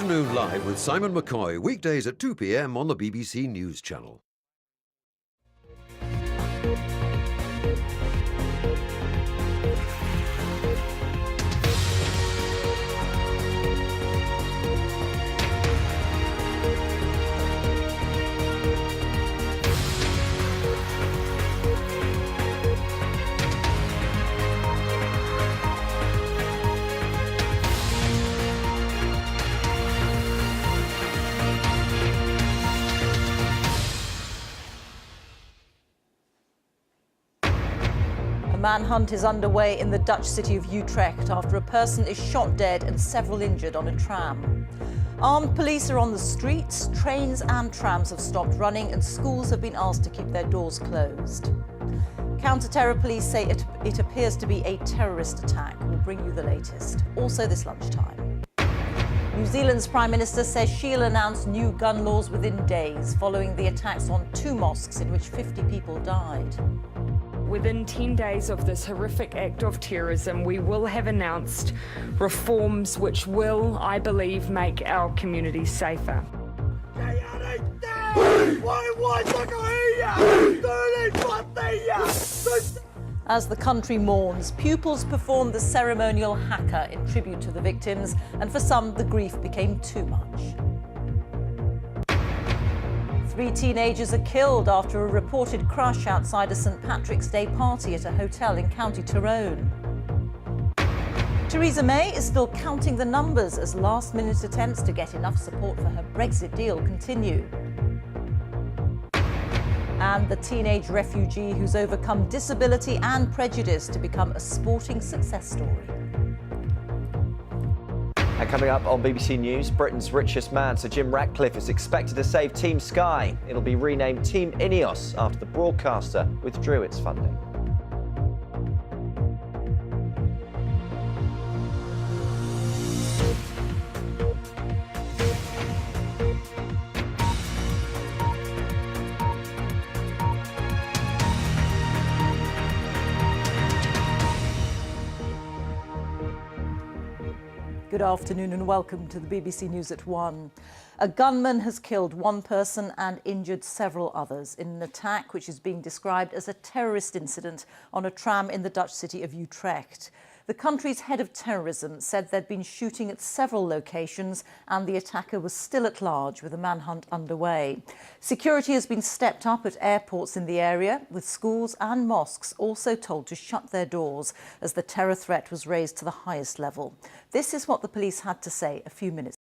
Afternoon Live with Simon McCoy, weekdays at 2 p.m. on the BBC News Channel. A manhunt is underway in the Dutch city of Utrecht after a person is shot dead and several injured on a tram. Armed police are on the streets, trains and trams have stopped running and schools have been asked to keep their doors closed. Counter-terror police say it appears to be a terrorist attack. We'll bring you the latest. Also this lunchtime. New Zealand's Prime Minister says she'll announce new gun laws within days following the attacks on 2 mosques in which 50 people died. Within 10 days of this horrific act of terrorism, we will have announced reforms which will, I believe, make our communities safer. As the country mourns, pupils performed the ceremonial haka in tribute to the victims, and for some, the grief became too much. 3 teenagers are killed after a reported crush outside a St Patrick's Day party at a hotel in County Tyrone. Theresa May is still counting the numbers as last-minute attempts to get enough support for her Brexit deal continue. And the teenage refugee who's overcome disability and prejudice to become a sporting success story. And coming up on BBC News, Britain's richest man, Sir Jim Ratcliffe, is expected to save Team Sky. It'll be renamed Team Ineos after the broadcaster withdrew its funding. Good afternoon and welcome to the BBC News at 1. A gunman has killed 1 person and injured several others in an attack which is being described as a terrorist incident on a tram in the Dutch city of Utrecht. The country's head of terrorism said there'd been shooting at several locations and the attacker was still at large with a manhunt underway. Security has been stepped up at airports in the area, with schools and mosques also told to shut their doors as the terror threat was raised to the highest level. This is what the police had to say a few minutes